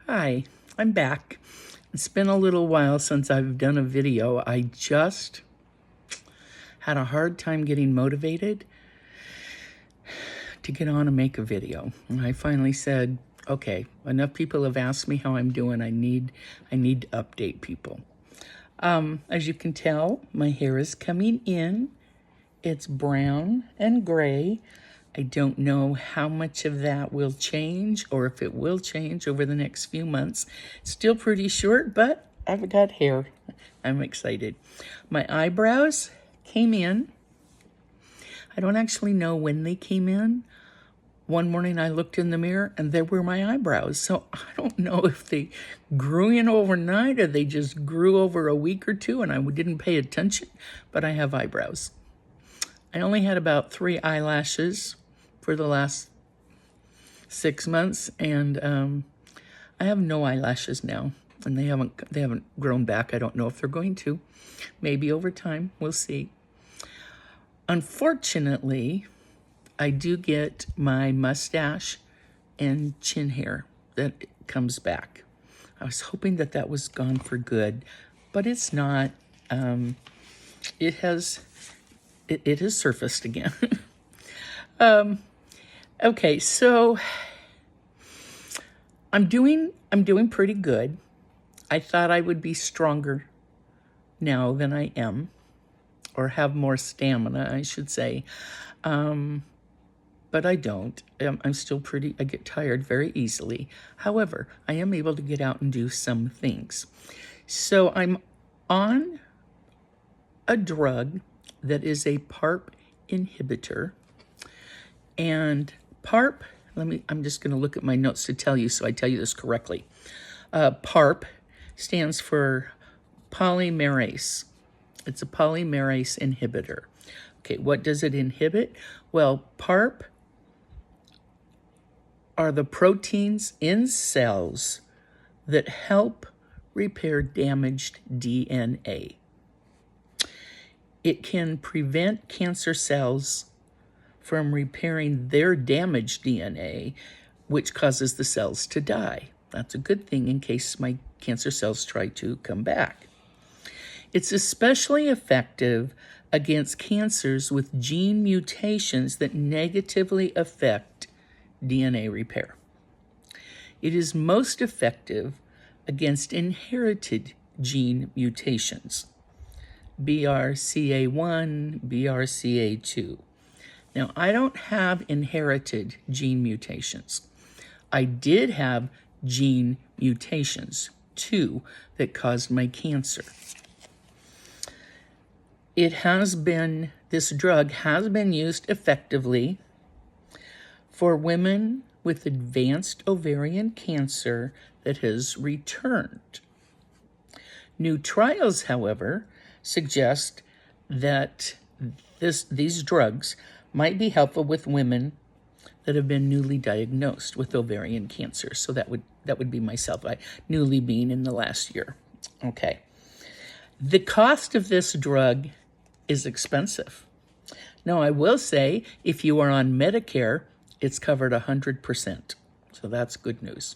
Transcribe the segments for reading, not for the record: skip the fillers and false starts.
Hi, I'm back. It's been a little while since I've done a video. I just had a hard time getting motivated to get on and make a video. And I finally said, okay, enough people have asked me how I'm doing. I need to update people. As you can tell, my hair is coming in. It's brown and gray. I don't know how much of that will change or if it will change over the next few months. Still pretty short, but I've got hair. I'm excited. My eyebrows came in. I don't actually know when they came in. One morning I looked in the mirror and there were my eyebrows. So I don't know if they grew in overnight or they just grew over a week or two and I didn't pay attention, but I have eyebrows. I only had about 3 eyelashes for the last 6 months, and I have no eyelashes now, and they haven't grown back. I don't know if they're going to. Maybe over time, we'll see. Unfortunately, I do get my mustache and chin hair that comes back. I was hoping that that was gone for good, but it's not. It has surfaced again. Okay, so I'm doing pretty good. I thought I would be stronger now than I am, or have more stamina, I should say. But I don't. I'm still I get tired very easily. However, I am able to get out and do some things. So I'm on a drug that is a PARP inhibitor. And PARP, I'm just going to look at my notes to tell you so I tell you this correctly. PARP stands for polymerase. It's a polymerase inhibitor. Okay, what does it inhibit? Well, PARP are the proteins in cells that help repair damaged DNA. It can prevent cancer cells from repairing their damaged DNA, which causes the cells to die. That's a good thing in case my cancer cells try to come back. It's especially effective against cancers with gene mutations that negatively affect DNA repair. It is most effective against inherited gene mutations, BRCA1, BRCA2. Now, I don't have inherited gene mutations. I did have gene mutations, 2, that caused my cancer. This drug has been used effectively for women with advanced ovarian cancer that has returned. New trials, however, suggest that these drugs might be helpful with women that have been newly diagnosed with ovarian cancer. So that would be myself, newly being in the last year. Okay. The cost of this drug is expensive. Now, I will say, if you are on Medicare, it's covered 100%. So that's good news.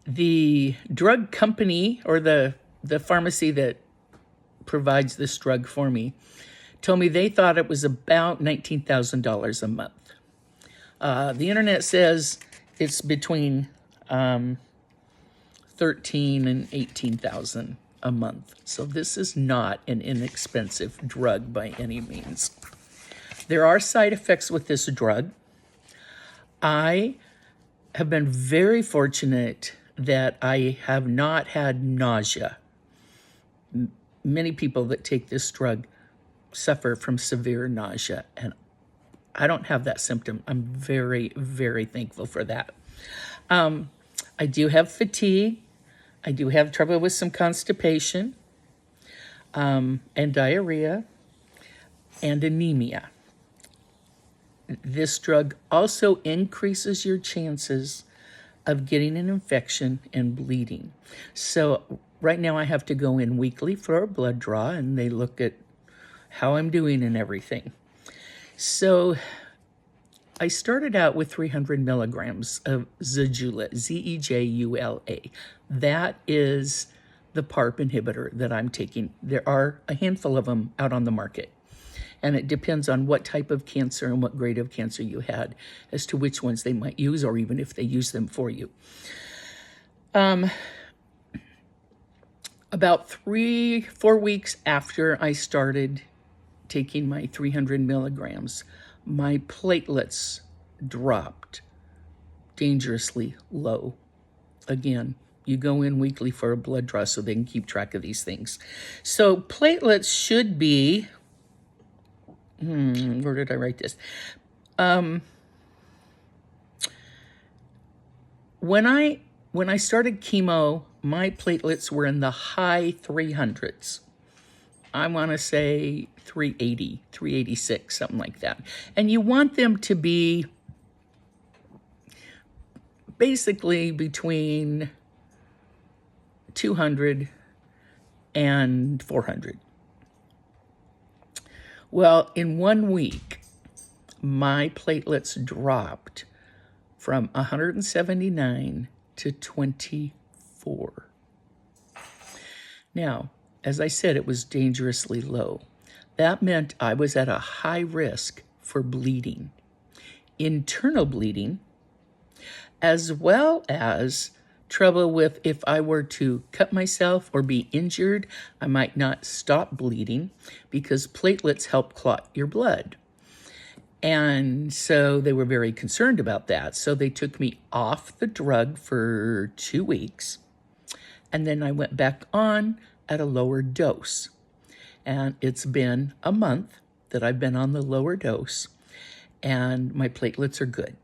The drug company or the pharmacy that provides this drug for me told me they thought it was about $19,000 a month. The internet says it's between $13,000 and $18,000 a month. So this is not an inexpensive drug by any means. There are side effects with this drug. I have been very fortunate that I have not had nausea. Many people that take this drug suffer from severe nausea, and I don't have that symptom. I'm very, very thankful for that. I do have fatigue. I do have trouble with some constipation, and diarrhea, and anemia. This drug also increases your chances of getting an infection and bleeding. So right now I have to go in weekly for a blood draw, and they look at how I'm doing and everything. So I started out with 300 milligrams of Zejula, Zejula. That is the PARP inhibitor that I'm taking. There are a handful of them out on the market, and it depends on what type of cancer and what grade of cancer you had as to which ones they might use, or even if they use them for you. About 3-4 weeks after I started taking my 300 milligrams, my platelets dropped dangerously low. Again, you go in weekly for a blood draw so they can keep track of these things. So platelets should be, where did I write this? When I started chemo, my platelets were in the high 300s. I want to say 380, 386, something like that. And you want them to be basically between 200 and 400. Well, in 1 week, my platelets dropped from 179 to 24. Now, as I said, it was dangerously low. That meant I was at a high risk for bleeding, internal bleeding, as well as trouble with if I were to cut myself or be injured, I might not stop bleeding because platelets help clot your blood. And so they were very concerned about that. So they took me off the drug for 2 weeks. And then I went back on at a lower dose. And it's been a month that I've been on the lower dose, and my platelets are good.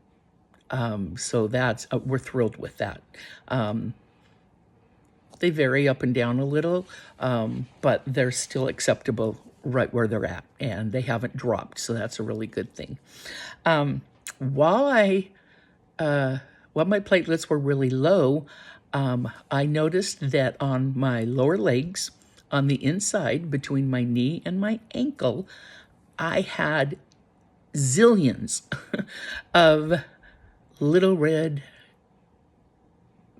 So that's, we're thrilled with that. They vary up and down a little, but they're still acceptable right where they're at, and they haven't dropped. So that's a really good thing. While my platelets were really low, I noticed that on my lower legs, on the inside between my knee and my ankle, I had zillions of little red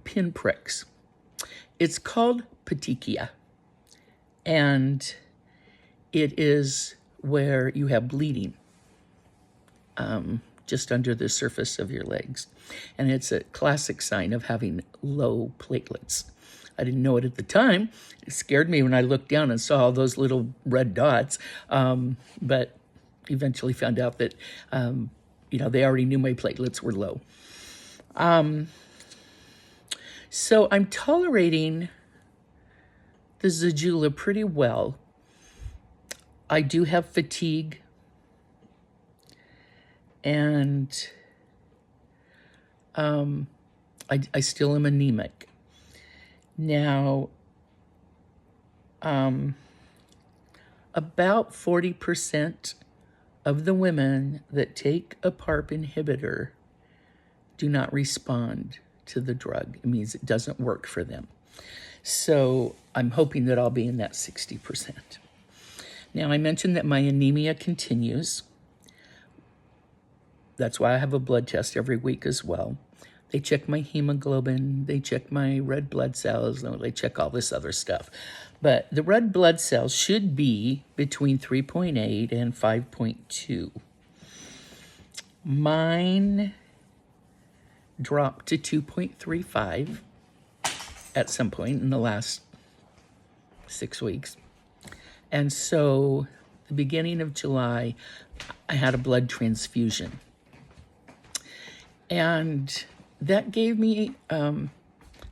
pinpricks. It's called petechia, and it is where you have bleeding just under the surface of your legs. And it's a classic sign of having low platelets. I didn't know it at the time. It scared me when I looked down and saw all those little red dots, but eventually found out that, they already knew my platelets were low. So I'm tolerating the Zejula pretty well. I do have fatigue, and I still am anemic. Now, about 40% of the women that take a PARP inhibitor do not respond to the drug. It means it doesn't work for them. So I'm hoping that I'll be in that 60%. Now, I mentioned that my anemia continues. That's why I have a blood test every week as well. They check my hemoglobin, they check my red blood cells, they check all this other stuff. But the red blood cells should be between 3.8 and 5.2. Mine dropped to 2.35 at some point in the last 6 weeks. And so the beginning of July, I had a blood transfusion. And that gave me a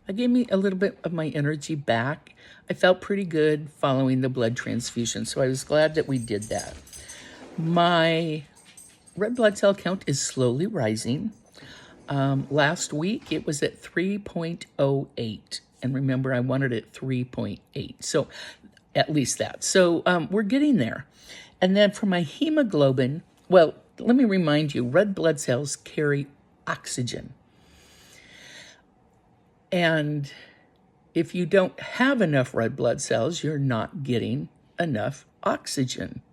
little bit of my energy back. I felt pretty good following the blood transfusion, so I was glad that we did that. My red blood cell count is slowly rising. Last week, it was at 3.08. And remember, I wanted it 3.8. So at least that. So we're getting there. And then for my hemoglobin, well, let me remind you, red blood cells carry oxygen. And if you don't have enough red blood cells, you're not getting enough oxygen,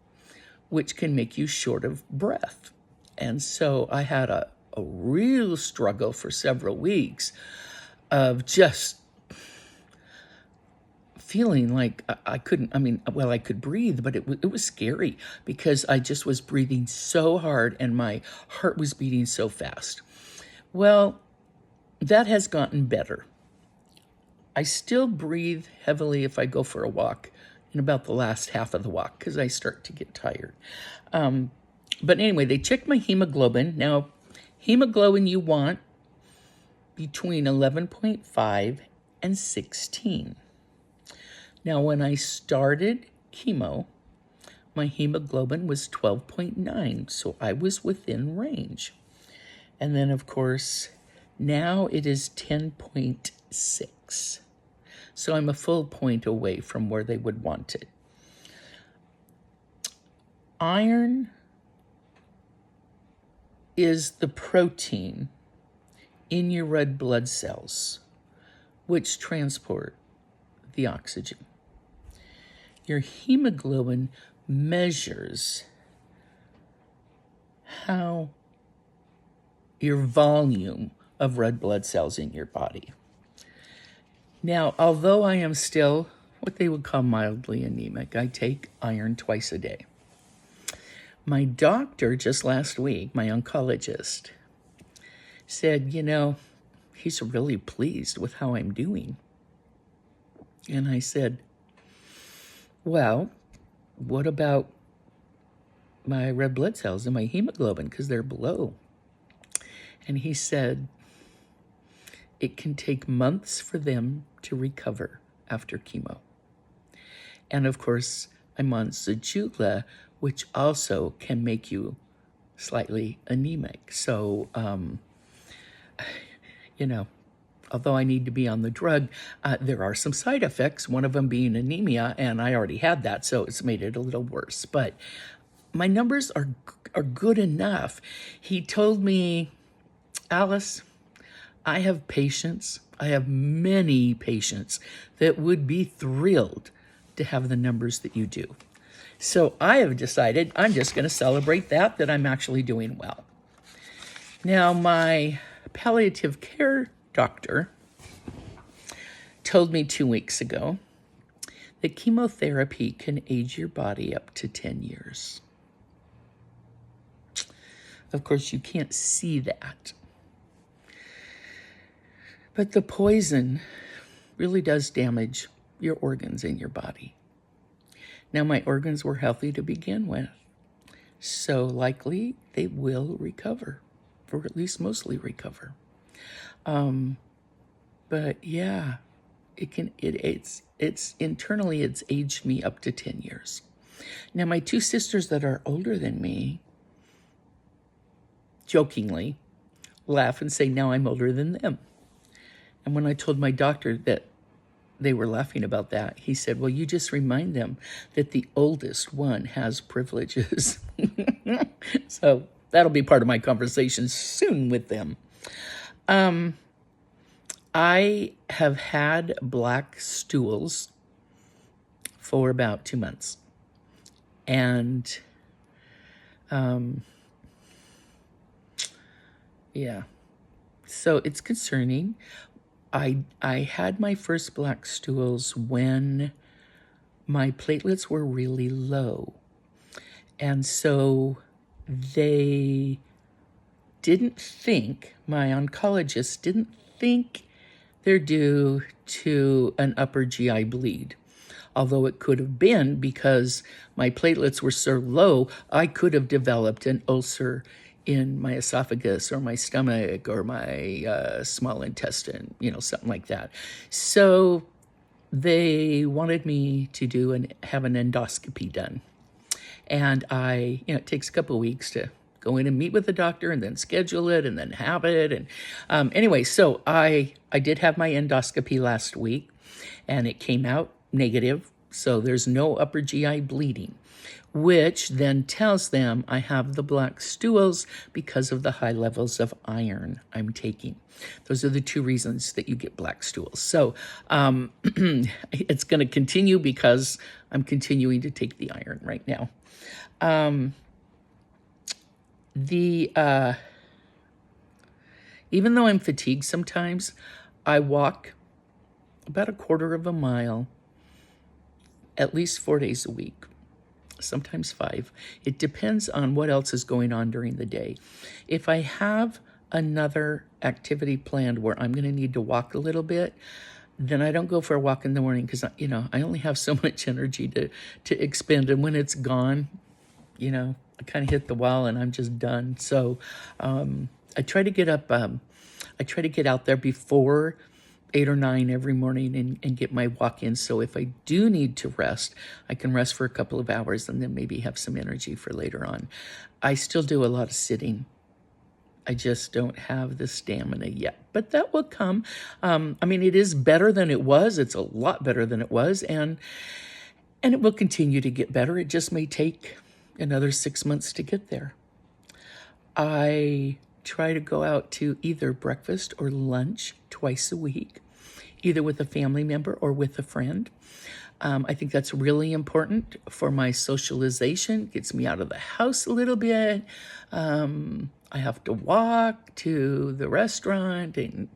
which can make you short of breath. And so I had a real struggle for several weeks of just feeling like I couldn't, I could breathe, but it was scary because I just was breathing so hard and my heart was beating so fast. Well, that has gotten better. I still breathe heavily if I go for a walk in about the last half of the walk because I start to get tired. But anyway, they checked my hemoglobin. Now, hemoglobin you want between 11.5 and 16. Now, when I started chemo, my hemoglobin was 12.9, so I was within range. And then, of course, now it is 10.6. So I'm a full point away from where they would want it. Iron is the protein in your red blood cells which transport the oxygen. Your hemoglobin measures how your volume of red blood cells in your body. Now, although I am still what they would call mildly anemic, I take iron twice a day. My doctor just last week, my oncologist, said, he's really pleased with how I'm doing. And I said, well, what about my red blood cells and my hemoglobin, because they're below? And he said, it can take months for them to recover after chemo. And of course, I'm on Zejula, which also can make you slightly anemic. So, although I need to be on the drug, there are some side effects, one of them being anemia, and I already had that, so it's made it a little worse. But my numbers are good enough. He told me, Alice, I have patients, I have many patients that would be thrilled to have the numbers that you do. So I have decided I'm just going to celebrate that I'm actually doing well. Now, my palliative care doctor told me 2 weeks ago that chemotherapy can age your body up to 10 years. Of course, you can't see that. But the poison really does damage your organs in your body. Now, my organs were healthy to begin with, so likely they will recover, or at least mostly recover. But yeah, it's internally, it's aged me up to 10 years. Now, my two sisters that are older than me, jokingly, laugh and say, now I'm older than them. And when I told my doctor that they were laughing about that, he said, well, you just remind them that the oldest one has privileges. So that'll be part of my conversation soon with them. I have had black stools for about 2 months. And yeah, so it's concerning. I had my first black stools when my platelets were really low. And so they didn't think, my oncologist didn't think they're due to an upper GI bleed. Although it could have been because my platelets were so low, I could have developed an ulcer in my esophagus or my stomach or my small intestine, something like that. So they wanted me to have an endoscopy done. And it takes a couple of weeks to go in and meet with the doctor and then schedule it and then have it. And anyway, so I did have my endoscopy last week and it came out negative. So there's no upper GI bleeding, which then tells them I have the black stools because of the high levels of iron I'm taking. Those are the two reasons that you get black stools. So it's going to continue because I'm continuing to take the iron right now. Even though I'm fatigued sometimes, I walk about a quarter of a mile at least 4 days a week, sometimes 5. It depends on what else is going on during the day. If I have another activity planned where I'm going to need to walk a little bit, then I don't go for a walk in the morning because, I only have so much energy to expend. And when it's gone, I kind of hit the wall and I'm just done. So I try to get up, I try to get out there before 8 or 9 every morning and get my walk in. So if I do need to rest, I can rest for a couple of hours and then maybe have some energy for later on. I still do a lot of sitting. I just don't have the stamina yet, but that will come. It is better than it was. It's a lot better than it was, and it will continue to get better. It just may take another 6 months to get there. I try to go out to either breakfast or lunch twice a week, either with a family member or with a friend. I think that's really important for my socialization. Gets me out of the house a little bit. I have to walk to the restaurant and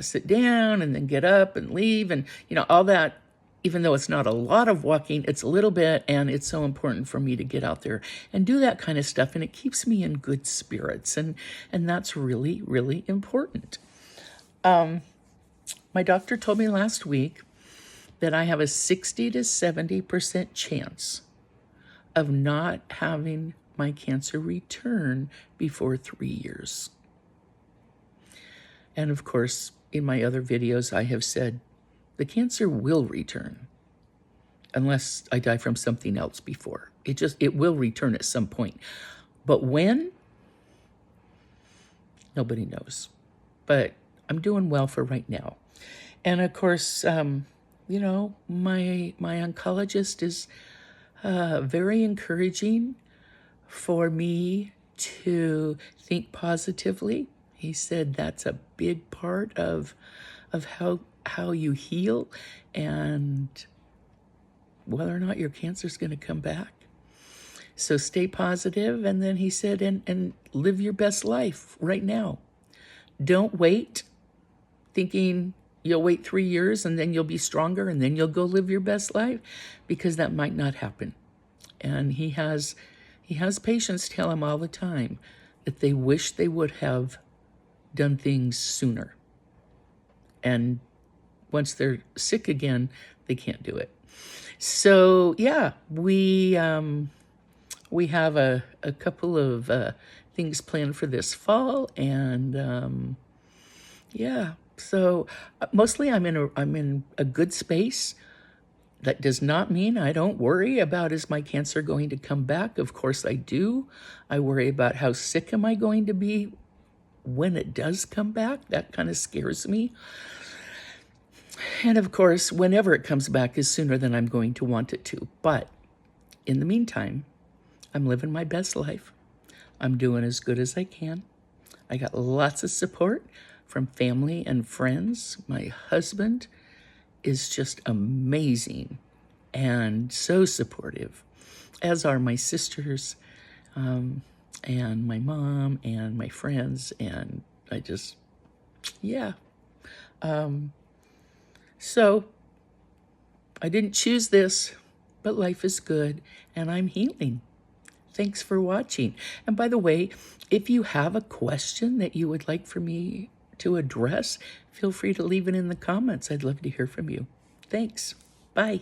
sit down and then get up and leave and, all that. Even though it's not a lot of walking, it's a little bit, and it's so important for me to get out there and do that kind of stuff, and it keeps me in good spirits, and that's really, really important. My doctor told me last week that I have a 60 to 70% chance of not having my cancer return before 3 years. And of course, in my other videos, I have said the cancer will return unless I die from something else before. It will return at some point. But when? Nobody knows. But I'm doing well for right now. And of course, my oncologist is very encouraging for me to think positively. He said that's a big part of how you heal and whether or not your cancer's going to come back. So stay positive. And then he said, and live your best life right now. Don't wait thinking you'll wait 3 years and then you'll be stronger and then you'll go live your best life, because that might not happen. And he has patients tell him all the time that they wish they would have done things sooner. And once they're sick again, they can't do it. So yeah, we have a couple of things planned for this fall, and so mostly I'm in a good space. That does not mean I don't worry about, is my cancer going to come back? Of course I do. I worry about how sick am I going to be when it does come back. That kind of scares me. And of course, whenever it comes back is sooner than I'm going to want it to. But in the meantime, I'm living my best life. I'm doing as good as I can. I got lots of support from family and friends. My husband is just amazing and so supportive, as are my sisters, and my mom and my friends. And I just, so I didn't choose this, but life is good and I'm healing. Thanks for watching. And by the way, if you have a question that you would like for me to address, feel free to leave it in the comments. I'd love to hear from you. Thanks. Bye.